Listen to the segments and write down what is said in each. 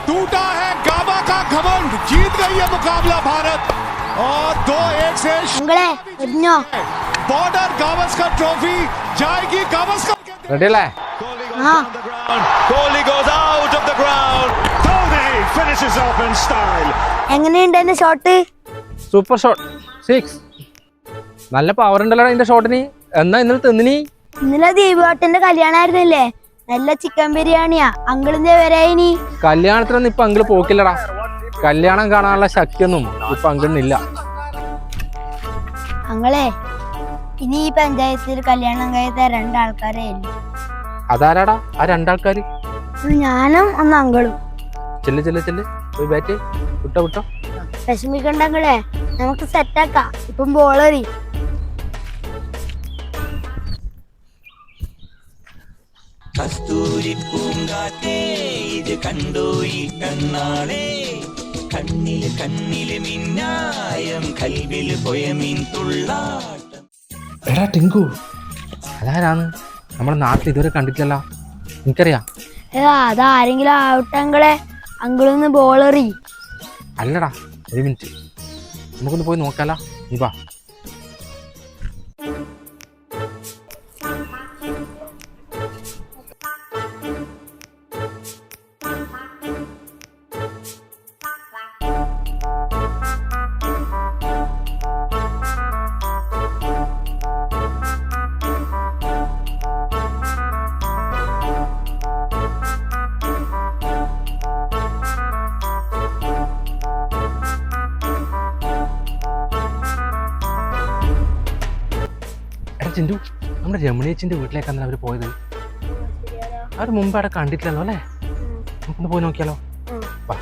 टूटा है गावा का घमंड, जीत गई है मुकाबला भारत और 2-1 से बॉर्डर गावस्कर ट्रॉफी जाएगी गावस्कर। रेडी ले Kohli goes out of the ground. Dhoni finishes off in style. എങ്ങനെയുണ്ട് ഷോട്ട്? Super shot 6. നല്ല പവർ ഉണ്ടല്ലോ അതിന്റെ ഷോട്ടിന്. എന്നാ ഇന്നലെ തിന്നിനി? ഇന്നലെ ദീപുവേട്ടന്റെ കല്യാണമായിരുന്നില്ലേ? നല്ല ചിക്കൻ ബിരിയാണിയാ. അങ്കിളിന്റെ വരായിനി. കല്യാണത്തിനൊന്നും ഇപ്പൊ അങ്കിള് പോക്കില്ലടാ. കല്യാണം കാണാനുള്ള ശക്തിയൊന്നും ഇപ്പൊ അങ്കിളിനില്ല. അങ്ങളെ ഇനി ഈ പഞ്ചായത്തിൽ കല്യാണം കഴിച്ച 2 ആൾക്കാരേ ഉള്ളൂ. അതാരാടാ ആ 2 ആൾക്കാര്? ഞാനും ഒന്ന് അങ്കിളും. ചെല്ല് പോയി ബാറ്റ് വിട്ടോ. വിഷമിക്കണ്ടങ്ങളെ, നമുക്ക് സെറ്റാക്കാം. ഇപ്പം ബോളറി. കസ്തൂരി പൂങ്കാറ്റേ ഇത് കണ്ടോ ഈ കണ്ണാളെ, കണ്ണില് മിന്നായം കൽവില് പോയമീൻ തുള്ളാട്ടം. എടാ ടിങ്കു, അതാരാണ്? നമ്മുടെ നാട്ടിൽ ഇതുവരെ കണ്ടിട്ടില്ലല്ലോ. എനിക്കറിയാം. അതാരെങ്കിലും ആവട്ടെ അങ്കിളൊന്ന് ബോളറി. അല്ലടാ, ഒരു മിനിറ്റ്, നമുക്കൊന്ന് പോയി നോക്കാലോ. നീ വാ. ചിന്തു, നമ്മുടെ രമണിയച്ചിന്റെ വീട്ടിലേക്കാണ് അവർ പോയത്. അവർ മുമ്പ് അവിടെ കണ്ടിട്ടില്ലല്ലോ അല്ലേ? നമുക്കൊന്ന് പോയി നോക്കിയാലോ. വാ.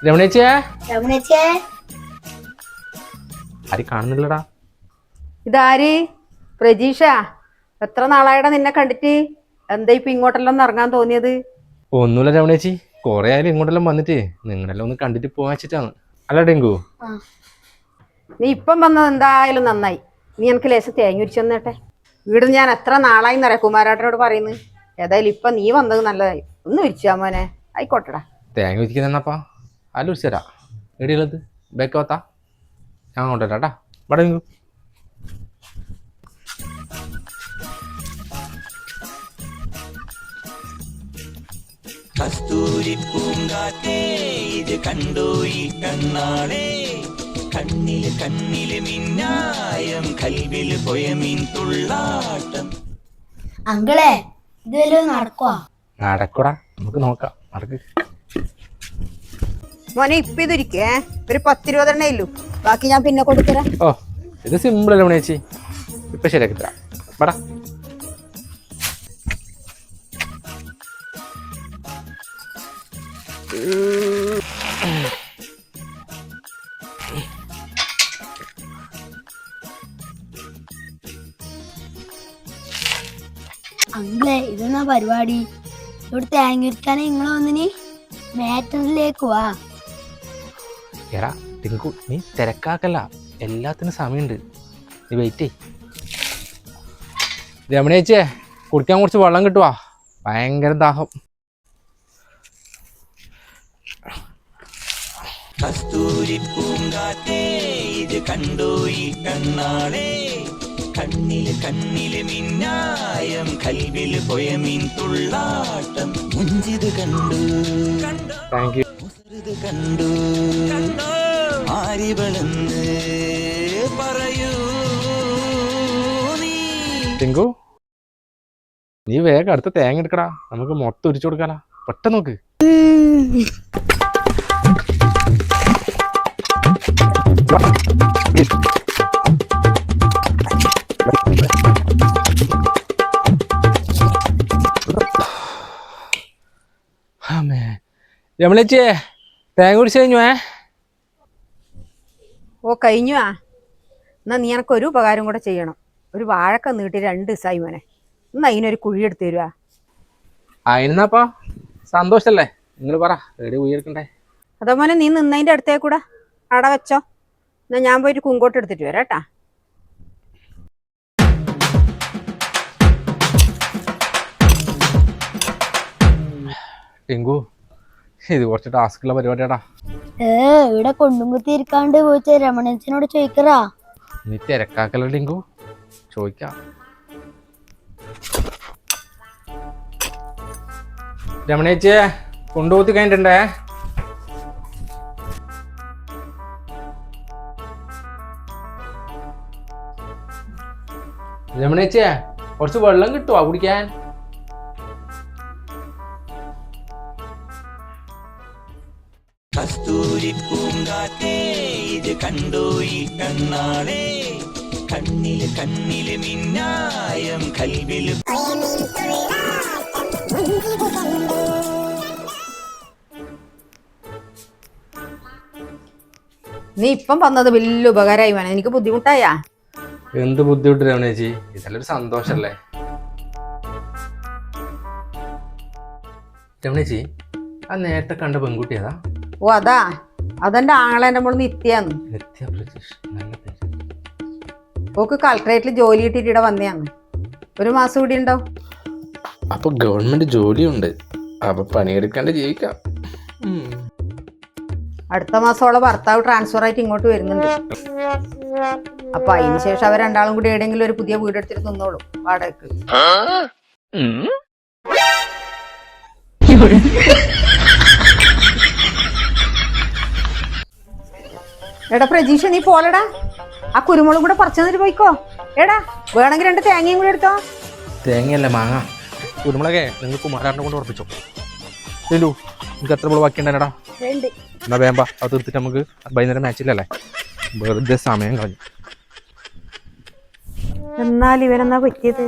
രമണിയച്ചേ, ആരും കാണുന്നില്ലടാ. ഇതാര്? പ്രജീഷ. എത്ര നാളായിടാ നിന്നെ കണ്ടിട്ട്? എന്താ ഇപ്പൊ ഇങ്ങോട്ടെല്ലാം ഒന്ന് ഇറങ്ങാൻ തോന്നിയത്? ഒന്നുമില്ല രമണിയച്ചി, കൊറേ ആയാലും ഇങ്ങോട്ടെല്ലാം വന്നിട്ട് നിങ്ങളെല്ലാം ഒന്ന് കണ്ടിട്ട് പോകാൻ വെച്ചിട്ടാണ്. അല്ല ടെങ്കു, നീ ഇപ്പം വന്നത് എന്തായാലും നന്നായി. നീ എനിക്ക് ലേശം തേങ്ങ ഉരിച്ചു തന്നേട്ടെ. വീട് ഞാൻ എത്ര നാളായി എന്നറിയാം കുമാരേട്ടനോട് പറയുന്നു. ഏതായാലും ഇപ്പൊ നീ വന്നത് നല്ലതായി. ഒന്ന് ഉരിച്ചാ മോനെ. ആയിക്കോട്ടെടാ. തേങ്ങ ഉരിക്കുന്നപ്പാ അല്ല ഉരിച്ചരാ. എടിയുള്ളത് ബേക്ക് വത്താ, ഞാൻ കൊണ്ടുവരാട്ടാ. ഇവിടെ ടെങ്കു. കസ്തൂരി പൂങ്കാറ്റേ ഇത് കണ്ടോ ഈ കണ്ണാളെ, കണ്ണില് മിന്നായം കൽവില് പോയമീൻ തുള്ളാട്ടം. അങ്കിളെ ഇത് വല്ലതും നടക്കൂടാ, നമുക്ക് നോക്കാം. നടക്ക് മോനെ. ഇപ്പൊ ഇതിരിക്കേ ഒരു 10-20 എണ്ണേ ഇല്ലു. ബാക്കി ഞാൻ പിന്നെ കൊടുത്തരാം. ഓ, ഇത് സിമ്പിൾ അല്ലേ ചേച്ചി? ഇപ്പൊ ശരിയാക്കി തരാം. വടാ. അങ്കിളെ ഇതെന്നാ പരിപാടി? ഇവിടെ തേങ്ങ ഉരിക്കാനെ നിങ്ങളെ വന്നിനി? മാറ്ററിലേക്ക് വാ. എടാ ടിങ്കു, നീ തിരക്കാക്കല്ല, എല്ലാത്തിനും സമയമുണ്ട്. നീ വെയിറ്റ് ചെയ്. രമണിയേച്ചേ, കുടിക്കാൻ കുറച്ച് വെള്ളം കിട്ടുവാ, ഭയങ്കര ദാഹം. കസ്തൂരി പൂങ്കാറ്റേ ഇത് കണ്ടോ ഈ കണ്ണാളെ, കണ്ണില് മിന്നായം കൽവില് പോയമീൻ തുള്ളാട്ടം. മുഞ്ചിത് കണ്ടു താങ്ക് യു. മുസൃത് കണ്ടു ആരിവളെന്ന് പറയൂ നീ. ടിങ്കു, നീ വേഗം അടുത്ത തേങ്ങ എടുക്കടാ, നമുക്ക് മൊത്തം ഉരിച്ചു കൊടുക്കാലാ. പെട്ടെന്ന് നോക്ക്. രമണിച്ചേ, തേങ്ങ കുടിച്ചു കഴിഞ്ഞു? ഓ കഴിഞ്ഞു. എന്നാ നീ എനക്കൊരു ഉപകാരം കൂടെ ചെയ്യണം. ഒരു വാഴക്ക നീട്ടി 2 ദിവസമായി മോനെ. ഇന്ന് അതിനൊരു കുഴി എടുത്ത് തരുവാ. അതിനാപ്പാ സന്തോഷല്ലേ? നിങ്ങൾ പറ, എവിടെ കുഴിയെടുക്കണ്ടേ? അതോ മോനെ, നീ നിന്നതിൻ്റെ അടുത്തേ കൂടെ അവിടെ വെച്ചോ. എന്നാ ഞാൻ പോയിട്ട് കുങ്കോട്ട് എടുത്തിട്ട് വരാം കേട്ടാ. ടിങ്കു ഇത് കുറച്ച് ടാസ്കുള്ള പരിപാടിയാടാ. ഇവിടെ കൊണ്ടും കുത്തി ഇരിക്കാണ്ട് പോയിട്ട് രമണേച്ചനോട് ചോദിക്കറാ. നീ തിരക്കാക്കല്ലോ ടിങ്കു, ചോദിക്കാം. രമണേച്ചിയെ കൊണ്ടുപോത്തി കഴിഞ്ഞിട്ടുണ്ടേ. രമണേച്ചിയെ കുറച്ച് വെള്ളം കിട്ടുവാ കുടിക്കാൻ? കസ്തൂരി പൂങ്കാറ്റേ ഇത് കണ്ടോ ഈ കണ്ണാളെ കണ്ണില് കണ്ണില് മിന്നായം കൽവില് നീ ഇപ്പം വന്നത് വലിയ ഉപകാരമായി വേണം. എനിക്ക് ബുദ്ധിമുട്ടായാ? എന്ത് ബുദ്ധിമുട്ട് രമണേച്ചി, ഇതല്ലൊരു സന്തോഷല്ലേ. രമണേച്ചി ആ നേരത്തെ കണ്ട പെൺകുട്ടി ഏതാ? ഓ അതാ, അതെന്റെ ആങ്ങളെന്റെ മോള് നിത്യാന്ന്. നിത്യ പ്രതീഷ്, നല്ല പേര്. ഓക്ക് കളക്ടറേറ്റിൽ ജോലി കിട്ടിയിട്ട് ഇവിടെ വന്നെയാന്ന്. 1 മാസം കൂടി ഉണ്ടാവും. അപ്പൊ ഗവൺമെന്റ് ജോലിയുണ്ട്, അപ്പൊ പണിയെടുക്കാണ്ട് ജീവിക്കാം. അടുത്ത മാസം അവളെ ഭർത്താവ് ട്രാൻസ്ഫർ ആയിട്ട് ഇങ്ങോട്ട് വരുന്നുണ്ട്. അപ്പൊ അതിന് ശേഷം അവർ രണ്ടാളും കൂടി എവിടെയെങ്കിലും ഒരു പുതിയ വീടെടുത്തിട്ട് നിന്നോളും വാടകയ്ക്ക്. എടാ പ്രജീഷ, നീ പോലടാ. ആ കുരുമുളകും കൂടെ പറിച്ചു തന്നിട്ട് പോയിക്കോ. എടാ വേണമെങ്കിൽ 2 തേങ്ങയും കൂടി എടുത്തോ. തേങ്ങയല്ല മാങ്ങ. കുരുമുളകെ നിങ്ങൾ കുമാരാറിനെ കൊണ്ട് ഉറപ്പിച്ചോ. ലിലു എനിക്ക് എത്ര ബോൾ ബാക്കിയുണ്ടല്ലേടാ? എന്നാ വേമ്പ അത് തീർത്തിട്ട് നമുക്ക് വൈകുന്നേരം മാച്ചില്ലല്ലേ, വെറുതെ സമയം കളഞ്ഞു. എന്നാൽ ഇവരെന്നാ പറ്റിയത്?